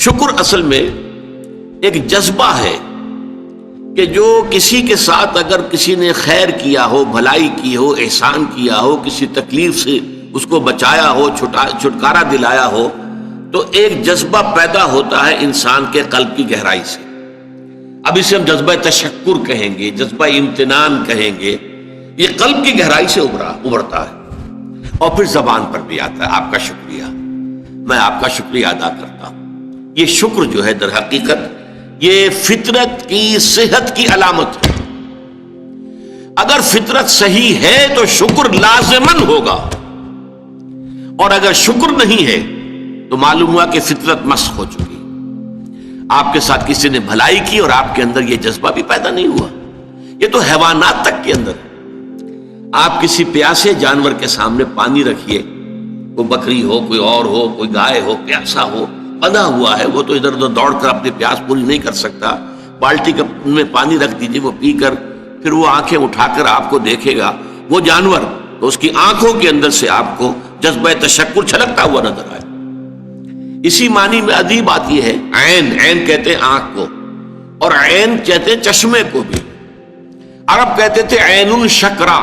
شکر اصل میں ایک جذبہ ہے کہ جو کسی کے ساتھ اگر کسی نے خیر کیا ہو، بھلائی کی ہو، احسان کیا ہو، کسی تکلیف سے اس کو بچایا ہو، چھٹکارا دلایا ہو، تو ایک جذبہ پیدا ہوتا ہے انسان کے قلب کی گہرائی سے. اب اسے ہم جذبہ تشکر کہیں گے، جذبہ امتنان کہیں گے. یہ قلب کی گہرائی سے ابھرتا ہے اور پھر زبان پر بھی آتا ہے. آپ کا شکریہ، میں آپ کا شکریہ ادا کرتا ہوں. یہ شکر جو ہے در حقیقت یہ فطرت کی صحت کی علامت ہے. اگر فطرت صحیح ہے تو شکر لازماً ہوگا، اور اگر شکر نہیں ہے تو معلوم ہوا کہ فطرت مسخ ہو چکی. آپ کے ساتھ کسی نے بھلائی کی اور آپ کے اندر یہ جذبہ بھی پیدا نہیں ہوا. یہ تو حیوانات تک کے اندر ہے. آپ کسی پیاسے جانور کے سامنے پانی رکھیے، کوئی بکری ہو، کوئی اور ہو، کوئی گائے ہو، پیاسا ہو، بندھا ہوا ہے، وہ تو ادھر ادھر دوڑ کر اپنی پیاس پوری نہیں کر سکتا. بالٹی میں پانی رکھ دیجیے، وہ پی کر پھر وہ آنکھیں اٹھا کر آپ کو دیکھے گا. وہ جانور تو اس کی آنکھوں کے اندر سے آپ کو جذبہ تشکر چھلکتا ہوا نظر آئے. اسی معنی میں عجیب بات یہ ہے، عین، عین کہتے ہیں آنکھ کو، اور عین کہتے ہیں چشمے کو بھی. عرب کہتے تھے عین الشکرا،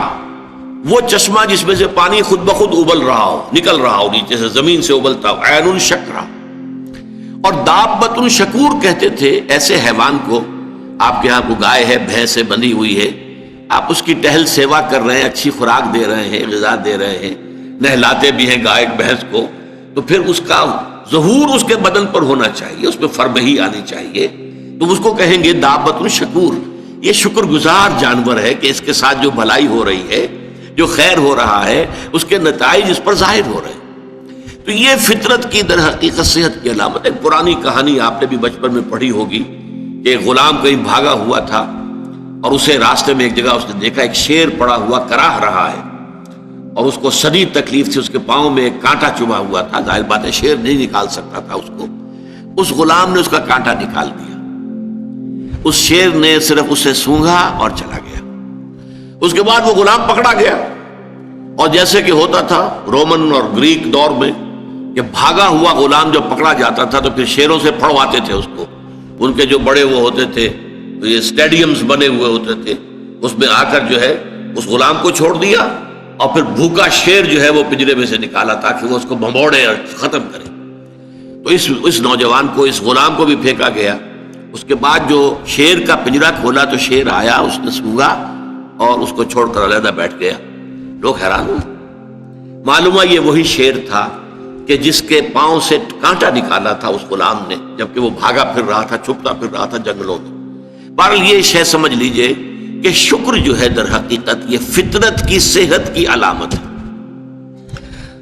وہ چشمہ جس میں سے پانی خود بخود ابل رہا ہو، نکل رہا ہو نیچے سے، زمین سے ابلتا ہو، عین الشکرا. اور دابۃ الشکور کہتے تھے ایسے حیوان کو. آپ کے ہاں کو گائے ہے، بھینس سے بندھی ہوئی ہے، آپ اس کی ٹہل سیوا کر رہے ہیں، اچھی خوراک دے رہے ہیں، غذا دے رہے ہیں، نہلاتے بھی ہیں گائے بھینس کو، تو پھر اس کا ظہور اس کے بدن پر ہونا چاہیے، اس پہ فربہی آنی چاہیے. تو اس کو کہیں گے دابۃ الشکور. یہ شکر گزار جانور ہے کہ اس کے ساتھ جو بھلائی ہو رہی ہے، جو خیر ہو رہا ہے، اس کے نتائج اس پر ظاہر ہو رہے ہیں. تو یہ فطرت کی در حقیقت صحت کی علامت ہے. پرانی کہانی آپ نے بھی بچپن میں پڑھی ہوگی کہ ایک غلام کہیں بھاگا ہوا تھا اور اسے راستے میں ایک جگہ اس نے دیکھا ایک شیر پڑا ہوا کراہ رہا ہے، اور اس کو شدید تکلیف تھی. اس کے پاؤں میں ایک کانٹا چبھا ہوا تھا. ظاہر بات ہے شیر نہیں نکال سکتا تھا اس کو. اس غلام نے اس کا کانٹا نکال دیا. اس شیر نے صرف اسے سونگھا اور چلا گیا. اس کے بعد وہ غلام پکڑا گیا، اور جیسے کہ ہوتا تھا رومن اور گریک دور میں کہ بھاگا ہوا غلام جب پکڑا جاتا تھا تو پھر شیروں سے پھڑواتے تھے اس کو. ان کے جو بڑے وہ ہوتے تھے، یہ اسٹیڈیمز بنے ہوئے ہوتے تھے، اس میں آ کر جو ہے اس غلام کو چھوڑ دیا، اور پھر بھوکا شیر جو ہے وہ پنجرے میں سے نکالا تاکہ وہ اس کو بھمبوڑے اور ختم کرے. تو اس نوجوان کو، اس غلام کو بھی پھینکا گیا. اس کے بعد جو شیر کا پنجرا کھولا تو شیر آیا، اس نے سونگا اور اس کو چھوڑ کر علیحدہ بیٹھ گیا. لوگ حیران ہوئے. معلوم ہے یہ وہی شیر تھا کہ جس کے پاؤں سے کانٹا نکالا تھا اس غلام نے، جبکہ وہ بھاگا پھر رہا تھا، چھپتا پھر رہا تھا جنگلوں میں. بہرحال یہ شے سمجھ لیجئے کہ شکر جو ہے در حقیقت یہ فطرت کی صحت کی علامت ہے.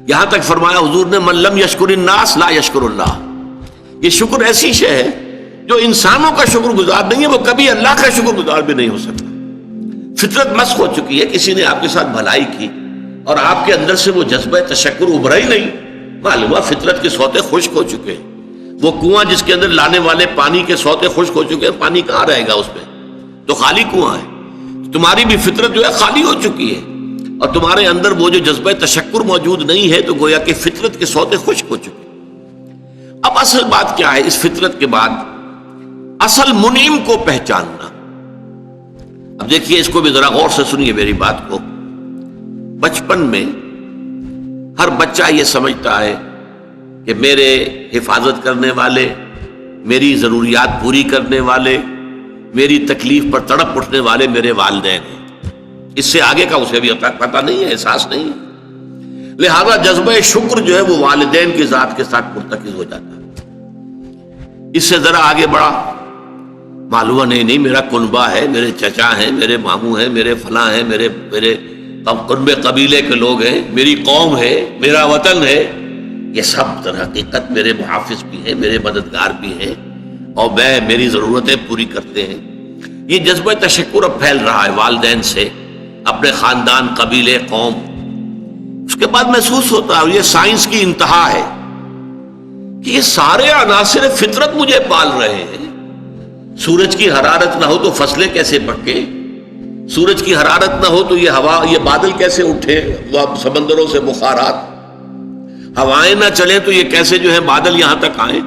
یہاں تک فرمایا حضور نے من لم یشکر الناس لا یشکر اللہ. یہ شکر ایسی شے ہے جو انسانوں کا شکر گزار نہیں ہے، وہ کبھی اللہ کا شکر گزار بھی نہیں ہو سکتا. فطرت مسخ ہو چکی ہے. کسی نے آپ کے ساتھ بھلائی کی اور آپ کے اندر سے وہ جذبہ تشکر ابھرا ہی نہیں، معلوم ہے فطرت کے سوتے خشک ہو چکے ہیں. وہ کنواں جس کے اندر لانے والے پانی کے سوتے خشک ہو چکے ہیں، پانی کہاں رہے گا اس میں؟ تو خالی کنواں ہے. تمہاری بھی فطرت جو ہے خالی ہو چکی ہے، اور تمہارے اندر وہ جو جذبہ تشکر موجود نہیں ہے، تو گویا کہ فطرت کے سوتے خشک ہو چکے. اب اصل بات کیا ہے؟ اس فطرت کے بعد اصل منعم کو پہچاننا. اب دیکھیے اس کو بھی ذرا غور سے سنیے میری بات کو. بچپن میں ہر بچہ یہ سمجھتا ہے کہ میرے حفاظت کرنے والے، میری ضروریات پوری کرنے والے، میری تکلیف پر تڑپ اٹھنے والے میرے والدین ہیں. اس سے آگے کا اسے بھی پتہ نہیں ہے، احساس نہیں ہے. لہذا جذبہ شکر جو ہے وہ والدین کی ذات کے ساتھ مرتکز ہو جاتا ہے. اس سے ذرا آگے بڑھا، معلوم نہیں میرا کنبہ ہے، میرے چچا ہیں، میرے ماموں ہیں، میرے فلاں ہیں، میرے کنبے قبیلے کے لوگ ہیں، میری قوم ہے، میرا وطن ہے. یہ سب در حقیقت میرے محافظ بھی ہیں، میرے مددگار بھی ہیں، اور میری ضرورتیں پوری کرتے ہیں. یہ جذبہ تشکر اب پھیل رہا ہے والدین سے، اپنے خاندان، قبیلے، قوم. اس کے بعد محسوس ہوتا ہے، اور یہ سائنس کی انتہا ہے، کہ یہ سارے عناصر فطرت مجھے پال رہے ہیں. سورج کی حرارت نہ ہو تو فصلیں کیسے پکے؟ سورج کی حرارت نہ ہو تو یہ ہوا، یہ بادل کیسے اٹھے؟ سمندروں سے بخارات. ہوائیں نہ چلیں تو یہ کیسے جو ہے بادل یہاں تک آئیں؟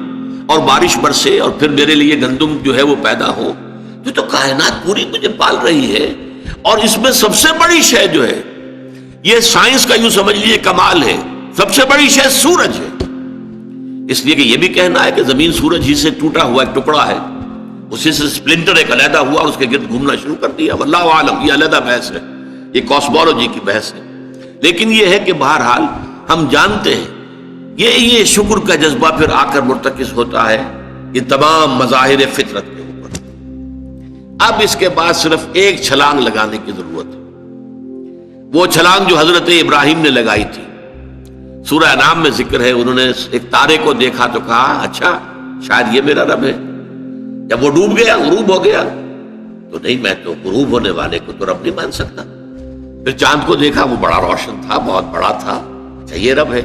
اور بارش برسے اور پھر میرے لیے گندم جو ہے وہ پیدا ہو. تو کائنات پوری مجھے پال رہی ہے. اور اس میں سب سے بڑی شے جو ہے, یہ سائنس کا یوں سمجھ لیجیے کمال ہے, سب سے بڑی شے سورج ہے. اس لیے کہ یہ بھی کہنا ہے کہ زمین سورج ہی سے ٹوٹا ہوا ایک ٹکڑا ہے, اسی سے سپلنٹر ایک علیحدہ ہوا اور اس کے گرد گھومنا شروع کر دیا. واللہ عالم, یہ علیحدہ بحث ہے, یہ کاسمولوجی کی بحث ہے. لیکن یہ ہے کہ بہرحال ہم جانتے ہیں یہ شکر کا جذبہ پھر آ کر مرتکز ہوتا ہے یہ تمام مظاہر فطرت کے اوپر. اب اس کے بعد صرف ایک چھلانگ لگانے کی ضرورت ہے, وہ چھلانگ جو حضرت ابراہیم نے لگائی تھی. سورہ انعام میں ذکر ہے, انہوں نے ایک تارے کو دیکھا تو کہا اچھا شاید یہ میرا رب ہے. جب وہ ڈوب گیا, غروب ہو گیا, تو نہیں میں تو غروب ہونے والے کو تو رب نہیں مان سکتا. پھر چاند کو دیکھا, وہ بڑا روشن تھا, بہت بڑا تھا, اچھا یہ رب ہے.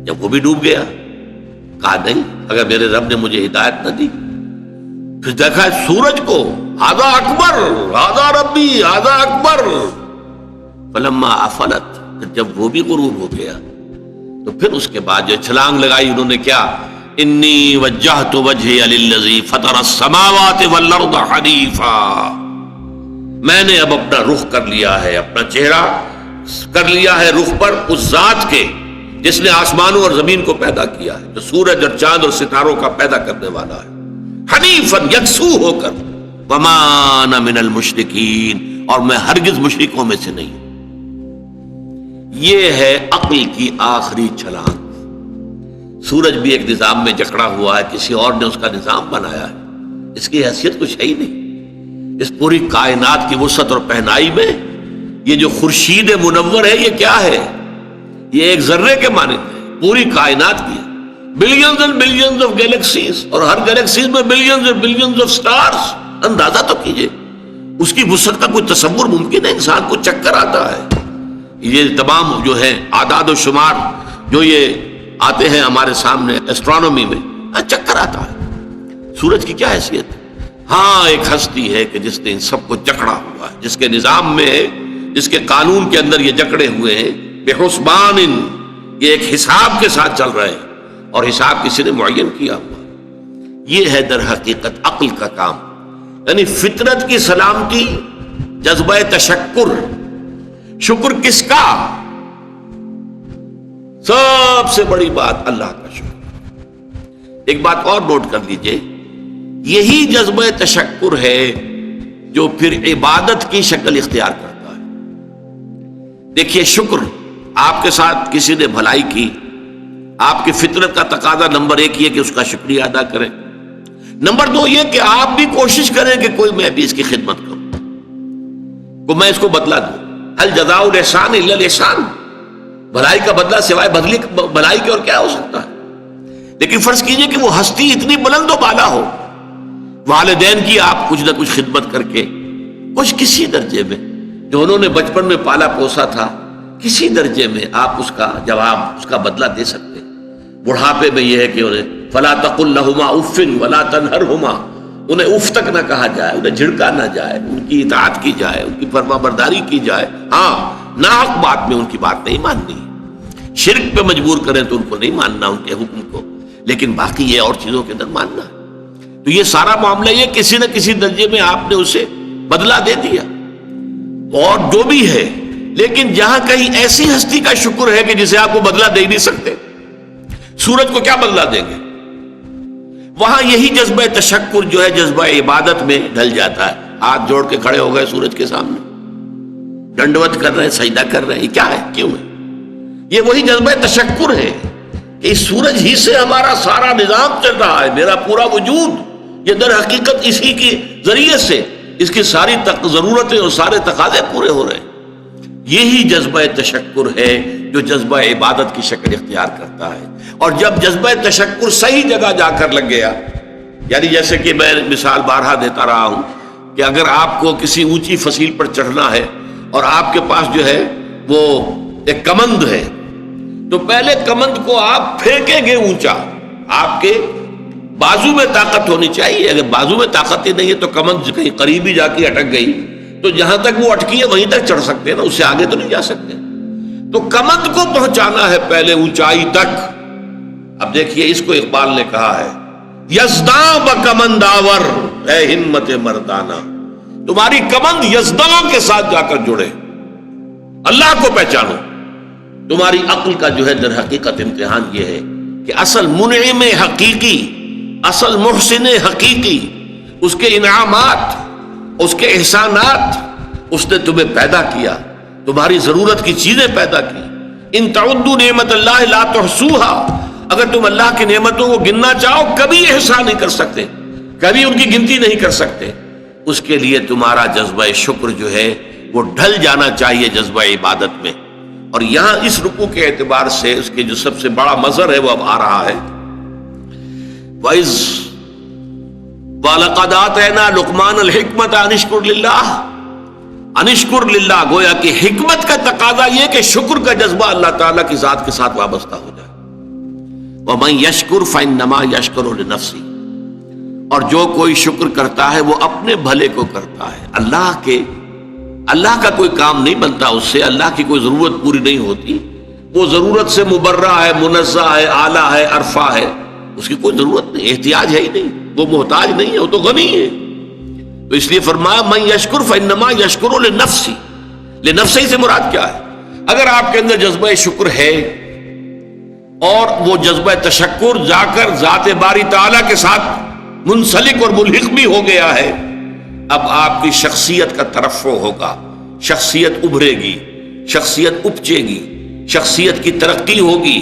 جب وہ بھی ڈوب گیا, کہا نہیں اگر میرے رب نے مجھے ہدایت نہ دی. پھر دیکھا سورج کو, ھذا اکبر ھذا ربی ھذا اکبر. فلما افلت, پھر جب وہ بھی غروب ہو گیا تو پھر اس کے بعد جو چھلانگ لگائی انہوں نے کیا, انی وجہت وجہی للذی فطر السماوات والارض حنیفا. میں نے اب اپنا رخ کر لیا ہے, اپنا چہرہ کر لیا ہے رخ پر اس ذات کے جس نے آسمانوں اور زمین کو پیدا کیا ہے, جو سورج اور چاند اور ستاروں کا پیدا کرنے والا ہے. حنیفا, یکسو ہو کر. وما انا من المشرکین, اور میں ہرگز مشرکوں میں سے نہیں. یہ ہے عقل کی آخری چھلانگ. سورج بھی ایک نظام میں جکڑا ہوا ہے, کسی اور نے اس کا نظام بنایا ہے, اس کی حیثیت کچھ ہے ہی نہیں. اس پوری کائنات کی وسعت اور پہنائی میں یہ جو خورشید منور ہے یہ کیا ہے, یہ ایک ذرے کے مانند ہے. پوری کائنات کی billions and billions of galaxies, اور ہر گیلیکسیز میں billions and billions of stars. اندازہ تو کیجئے, اس کی وسعت کا کوئی تصور ممکن ہے؟ انسان کو چکر آتا ہے. یہ تمام جو ہے اعداد و شمار جو یہ آتے ہیں ہمارے سامنے ایسٹرونومی میں, چکر آتا ہے. سورج کی کیا حیثیت ہے؟ ہاں ایک ہستی ہے کہ جس نے ان سب کو جکڑا ہوا ہے, جس کے نظام میں ہے, جس کے قانون کے اندر یہ جکڑے ہوئے ہیں. بحسبان, یہ ایک حساب کے ساتھ چل رہے ہیں, اور حساب کسی نے معین کیا ہوا. یہ ہے در حقیقت عقل کا کام, یعنی فطرت کی سلامتی, جذبہ تشکر. شکر کس کا؟ سب سے بڑی بات اللہ کا شکر. ایک بات اور نوٹ کر لیجئے, یہی جذبہ تشکر ہے جو پھر عبادت کی شکل اختیار کرتا ہے. دیکھیے شکر, آپ کے ساتھ کسی نے بھلائی کی, آپ کی فطرت کا تقاضا نمبر 1 یہ کہ اس کا شکریہ ادا کریں. نمبر 2 یہ کہ آپ بھی کوشش کریں کہ کوئی میں بھی اس کی خدمت کروں, کو میں اس کو بدلہ دوں. هل جزاء الاحسان الا الاحسان, بھلائی کا بدلہ سوائے بھلائی کے اور کیا ہو سکتا ہے؟ لیکن فرض کیجئے کہ وہ ہستی اتنی بلند و بالا ہو, والدین کی آپ کچھ نہ کچھ خدمت کر کے, کچھ کسی درجے میں جو انہوں نے بچپن میں پالا پوسا تھا, کسی درجے میں آپ اس کا جواب, اس کا بدلہ دے سکتے. بڑھاپے میں یہ ہے کہ انہیں فلا تقل لهما اف ولا تنهرهما, انہیں اف تک نہ کہا جائے, انہیں جھڑکا نہ جائے, ان کی اطاعت کی جائے, ان کی فرما برداری کی جائے. ہاں ناحق بات میں ان کی بات نہیں ماننی, شرک پہ مجبور کریں تو ان کو نہیں ماننا, ان کے حکم کو, لیکن باقی یہ اور چیزوں کے اندر ماننا. تو یہ سارا معاملہ یہ کسی نہ کسی درجے میں آپ نے اسے بدلہ دے دیا, اور جو بھی ہے. لیکن جہاں کہیں ایسی ہستی کا شکر ہے کہ جسے آپ کو بدلہ دے نہیں سکتے, سورج کو کیا بدلہ دیں گے, وہاں یہی جذبہ تشکر جو ہے جذبہ عبادت میں ڈھل جاتا ہے. ہاتھ جوڑ کے کھڑے ہو گئے سورج کے سامنے, ڈنڈوت کر رہے ہیں, سجدہ کر رہے ہیں. یہ کیا ہے, کیوں ہے؟ یہ وہی جذبہ تشکر ہے کہ اس سورج ہی سے ہمارا سارا نظام چل رہا ہے, میرا پورا وجود یہ در حقیقت اسی کے ذریعے سے اس کی ساری ضرورتیں اور سارے تقاضے پورے ہو رہے ہیں. یہی جذبہ تشکر ہے جو جذبہ عبادت کی شکل اختیار کرتا ہے. اور جب جذبہ تشکر صحیح جگہ جا کر لگ گیا, یعنی جیسے کہ میں مثال بارہا دیتا رہا ہوں کہ اگر آپ کو کسی اونچی فصیل پر چڑھنا ہے اور آپ کے پاس جو ہے وہ ایک کمند ہے, تو پہلے کمند کو آپ پھینکیں گے اونچا, آپ کے بازو میں طاقت ہونی چاہیے. اگر بازو میں طاقت ہی نہیں ہے تو کمند کہیں قریب ہی جا کے اٹک گئی, تو جہاں تک وہ اٹکی ہے وہیں تک چڑھ سکتے ہیں نا, اس سے آگے تو نہیں جا سکتے. تو کمند کو پہنچانا ہے پہلے اونچائی تک. اب دیکھیے اس کو اقبال نے کہا ہے یزداں بکمند آور، اے ہمت مردانہ، تمہاری کمند یزداں کے ساتھ جا کر جڑے، اللہ کو پہچانو۔ تمہاری عقل کا جو ہے در حقیقت امتحان یہ ہے کہ اصل منعم حقیقی، اصل محسن حقیقی، اس کے انعامات، اس کے احسانات، اس نے تمہیں پیدا کیا، تمہاری ضرورت کی چیزیں پیدا کی۔ ان تعدوا نعمت اللہ لا تحصوها، اگر تم اللہ کی نعمتوں کو گننا چاہو کبھی احسان نہیں کر سکتے، کبھی ان کی گنتی نہیں کر سکتے۔ اس کے لیے تمہارا جذبہ شکر جو ہے وہ ڈھل جانا چاہیے جذبہ عبادت میں۔ اور یہاں اس رکوع کے اعتبار سے اس کے جو سب سے بڑا مظہر ہے وہ اب آ رہا ہے، وَإِذْ وَلَقَدْ آتَيْنَا لُقْمَانَ الْحِكْمَةَ أَنِ اشْكُرْ لِلَّهِ، أَنِ اشْكُرْ لِلَّهِ، گویا کہ حکمت کا تقاضا یہ کہ شکر کا جذبہ اللہ تعالیٰ کی ذات کے ساتھ وابستہ ہو جائے۔ وَمَن يَشْكُرْ فَإِنَّمَا يَشْكُرُ لِنَفْسِهِ، اور جو کوئی شکر کرتا ہے وہ اپنے بھلے کو کرتا ہے۔ اللہ کا کوئی کام نہیں بنتا اس سے، اللہ کی کوئی ضرورت پوری نہیں ہوتی، وہ ضرورت سے مبرہ ہے، منزہ ہے، اعلیٰ ہے، عرفہ ہے، اس کی کوئی ضرورت نہیں، احتیاج ہے ہی نہیں، وہ محتاج نہیں ہے، وہ تو غنی ہے۔ تو اس لیے فرمایا من یشکر فانما یشکر لنفسہ، لنفسہ سے مراد کیا ہے؟ اگر آپ کے اندر جذبہ شکر ہے اور وہ جذبہ تشکر جا کر ذات باری تعالیٰ کے ساتھ منسلک اور ملحق بھی ہو گیا ہے، اب آپ کی شخصیت کا ترفع ہوگا، شخصیت ابھرے گی، شخصیت اپچے گی، شخصیت کی ترقی ہوگی،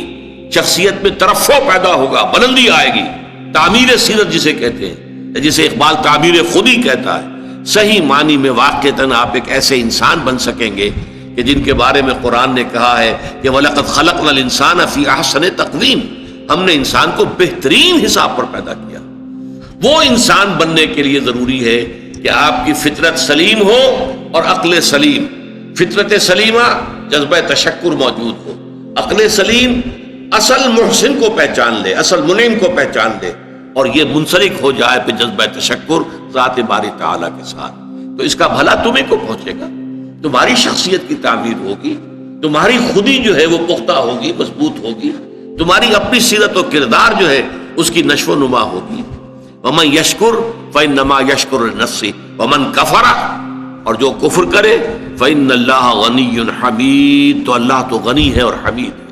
شخصیت میں ترفع پیدا ہوگا، بلندی آئے گی، تعمیر سیرت جسے کہتے ہیں، جسے اقبال تعمیر خودی کہتا ہے۔ صحیح معنی میں واقعتاً آپ ایک ایسے انسان بن سکیں گے کہ جن کے بارے میں قرآن نے کہا ہے کہ وَلَقَدْ خَلَقْنَا الْإِنسَانَ فِي أَحْسَنِ تَقْوِيمٍ، ہم نے انسان کو بہترین حساب پر پیدا کیا۔ وہ انسان بننے کے لیے ضروری ہے کہ آپ کی فطرت سلیم ہو اور عقل سلیم، فطرت سلیمہ جذبہ تشکر موجود ہو، عقل سلیم اصل محسن کو پہچان لے، اصل منعم کو پہچان لے، اور یہ منسلک ہو جائے پہ جذبہ تشکر ذات باری تعالیٰ کے ساتھ، تو اس کا بھلا تمہیں کو پہنچے گا، تمہاری شخصیت کی تعمیر ہوگی، تمہاری خودی جو ہے وہ پختہ ہوگی، مضبوط ہوگی، تمہاری اپنی سیرت و کردار جو ہے اس کی نشو و نما ہوگی۔ وَمَن يَشْكُرْ فَإِنَّمَا يَشْكُرُ لِنَفْسِهِ وَمَن كَفَرَ، اور جو کفر کرے فَإِنَّ اللَّهَ غَنِيٌّ حَمِيدٌ، تو اللہ تو غنی ہے اور حمید ہے۔